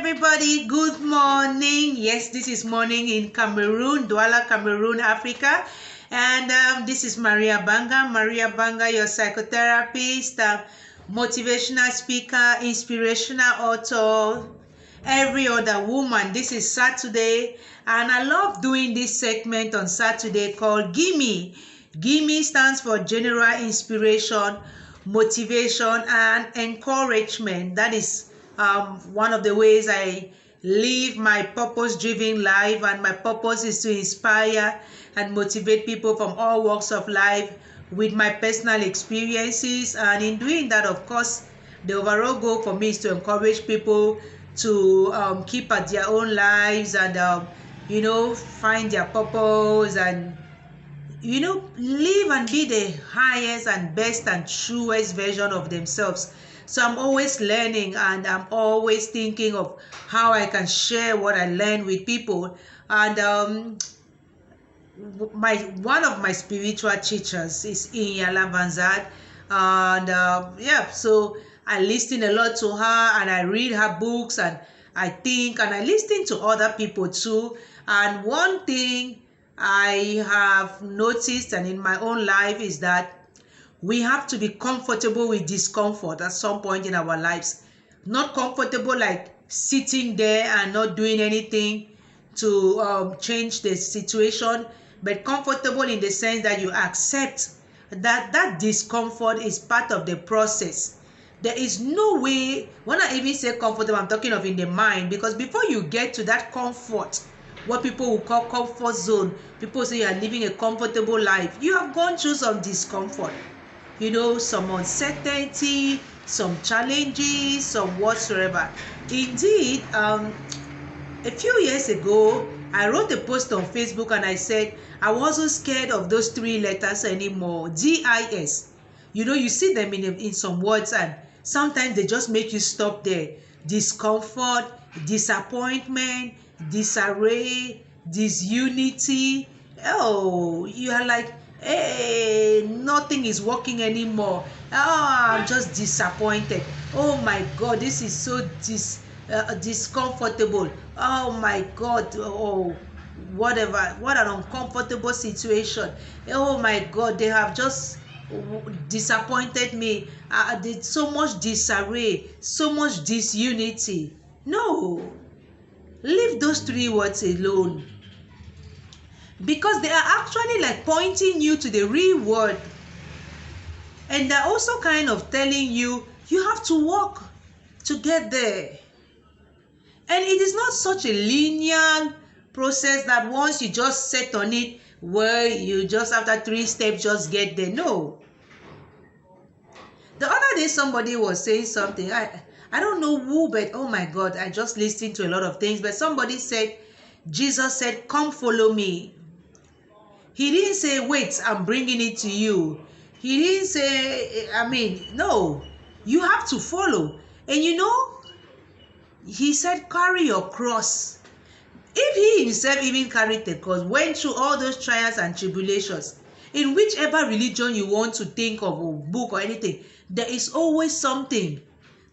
everybody, good morning. Yes, this is morning in Cameroon, Douala, Cameroon, Africa. And this is Abanga, your psychotherapist, motivational speaker, inspirational author, every other woman. This is Saturday, and I love doing this segment on Saturday called GIME. GIME stands for General Inspiration, Motivation, and Encouragement. That is one of the ways I live my purpose-driven life, and my purpose is to inspire and motivate people from all walks of life with my personal experiences. And in doing that, of course, the overall goal for me is to encourage people to keep at their own lives and find their purpose and live and be the highest and best and truest version of themselves. So I'm always learning, and I'm always thinking of how I can share what I learn with people. And one of my spiritual teachers is Inyala Vanzad, and so I listen a lot to her, and I read her books, and I think, and I listen to other people too. And one thing I have noticed, and in my own life, is that we have to be comfortable with discomfort at some point in our lives. Not comfortable like sitting there and not doing anything to change the situation, but comfortable in the sense that you accept that discomfort is part of the process. There is no way, when I even say comfortable, I'm talking of in the mind, because before you get to that comfort, what people will call comfort zone, people say you are living a comfortable life, you have gone through some discomfort, some uncertainty, some challenges, some whatsoever. Indeed, a few years ago, I wrote a post on Facebook, and I said I wasn't scared of those three letters anymore. GIS. You see them in some words, and sometimes they just make you stop there. Discomfort, disappointment, disarray, disunity. Oh, you are like, hey, nothing is working anymore. I'm just disappointed. Oh my God, this is so discomfortable. Oh my God, oh, whatever, what an uncomfortable situation. Oh my God, they have just disappointed me. There's so much disarray, so much disunity. No, leave those three words alone, because they are actually like pointing you to the real word, and they're also kind of telling you have to work to get there. And it is not such a linear process that once you just set on it, where you just after 3 steps just get there. No. The other day somebody was saying something, I don't know who, but oh my God, I just listened to a lot of things, but somebody said, Jesus said, come follow me. He didn't say, wait, I'm bringing it to you. He didn't say, no, you have to follow. And he said, carry your cross. If he himself even carried the cross, went through all those trials and tribulations, in whichever religion you want to think of, or book or anything, there is always something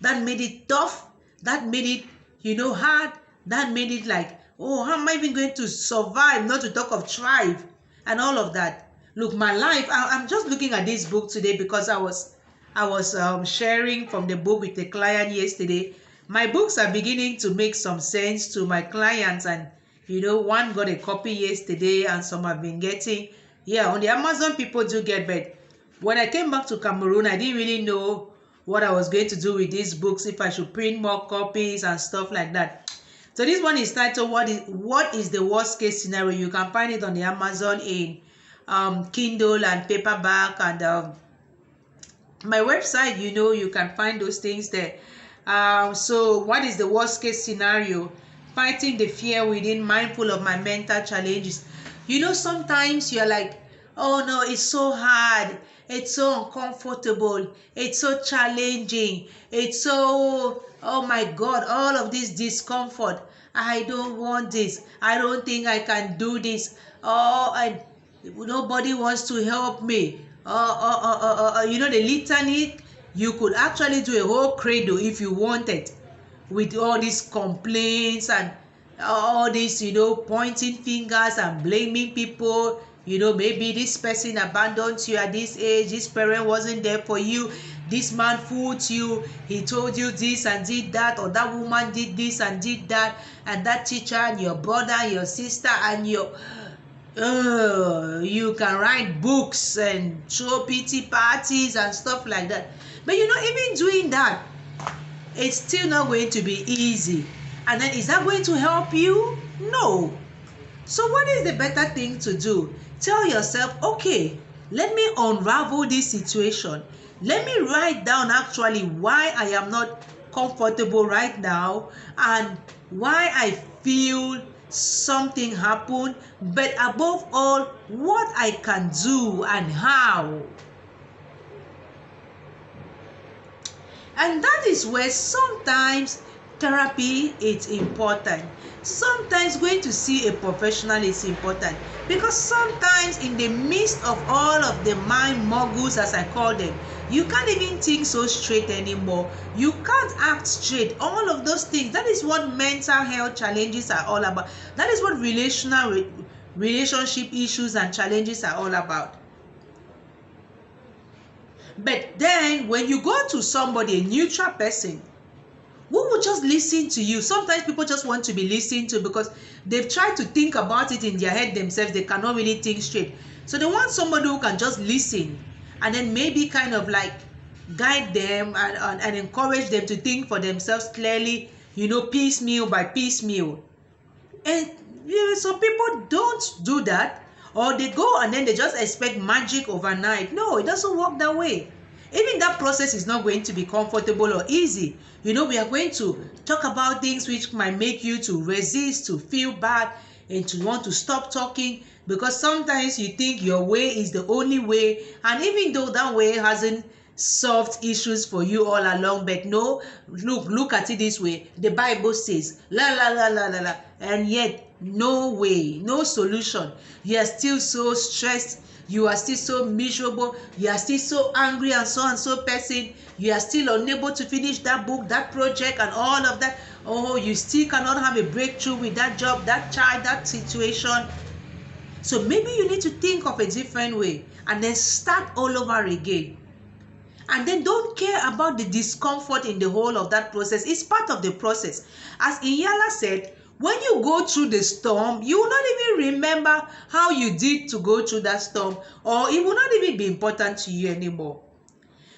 that made it tough, that made it, hard, that made it like, oh, how am I even going to survive, not to talk of thrive, and all of that. Look, my life, I'm just looking at this book today because I was sharing from the book with a client yesterday. My books are beginning to make some sense to my clients, and one got a copy yesterday, and some have been getting. Yeah, on the Amazon people do get, but when I came back to Cameroon, I didn't really know what I was going to do with these books, if I should print more copies and stuff like that. So this one is titled, What is the Worst Case Scenario? You can find it on the Amazon in Kindle and paperback, and my website, you can find those things there. So what is the worst case scenario? Fighting the fear within, mindful of my mental challenges. Sometimes you're like, oh no, it's so hard, it's so uncomfortable, it's so challenging, it's so, oh my God, all of this discomfort. I don't want this. I don't think I can do this. Oh, nobody wants to help me. The litany, you could actually do a whole credo if you wanted. with all these complaints and all this, pointing fingers and blaming people. Maybe this person abandoned you at this age, this parent wasn't there for you, this man fooled you, he told you this and did that, or that woman did this and did that, and that teacher and your brother, your sister, and your you can write books and throw pity parties and stuff like that. But even doing that, it's still not going to be easy. And then is that going to help you? No. So what is the better thing to do? Tell yourself, okay, let me unravel this situation. Let me write down actually why I am not comfortable right now and why I feel something happened, but above all, what I can do and how. And that is where sometimes therapy is important. Sometimes going to see a professional is important, because sometimes in the midst of all of the mind muggles, as I call them, you can't even think so straight anymore. You can't act straight. All of those things, that is what mental health challenges are all about. That is what relationship issues and challenges are all about. But then when you go to somebody, a neutral person, who will just listen to you. Sometimes people just want to be listened to because they've tried to think about it in their head themselves. They cannot really think straight. So they want somebody who can just listen and then maybe kind of like guide them and encourage them to think for themselves clearly, piecemeal by piecemeal. And some people don't do that, or they go and then they just expect magic overnight. No, it doesn't work that way. Even that process is not going to be comfortable or easy. We are going to talk about things which might make you to resist, to feel bad, and to want to stop talking, because sometimes you think your way is the only way, and even though that way hasn't solved issues for you all along, but no, look at it this way. The Bible says, la la la la la la, and yet no way, no solution. You are still so stressed. You are still so miserable. You are still so angry and so person. You are still unable to finish that book, that project, and all of that. Oh, you still cannot have a breakthrough with that job, that child, that situation. So maybe you need to think of a different way and then start all over again. And then don't care about the discomfort in the whole of that process. It's part of the process. As Iyala said, when you go through the storm, you will not even remember how you did to go through that storm, or it will not even be important to you anymore.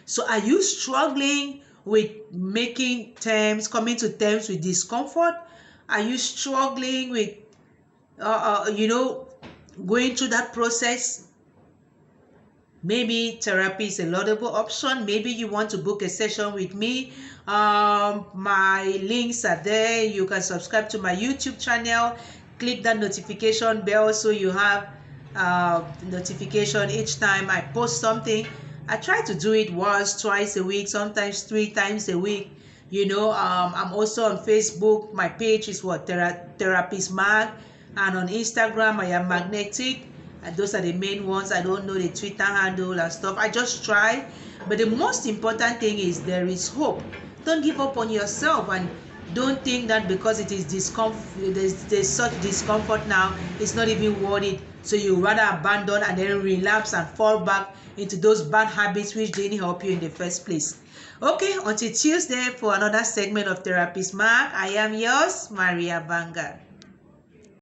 So are you struggling with coming to terms with discomfort? Are you struggling with, going through that process? Maybe therapy is a laudable option. Maybe you want to book a session with me. My links are there. You can subscribe to my YouTube channel. Click that notification bell so you have notification each time I post something. I try to do it once, twice a week, sometimes 3 times a week. I'm also on Facebook. My page is Therapist Mag, and on Instagram I am Magnetic. And those are the main ones. I don't know the Twitter handle and stuff. I just try. But the most important thing is there is hope. Don't give up on yourself, and don't think that because it is discomfort, there's such discomfort now, it's not even worth it. So you rather abandon and then relapse and fall back into those bad habits which didn't help you in the first place. Okay, until Tuesday for another segment of Therapist Mark, I am yours, Maria Abanga.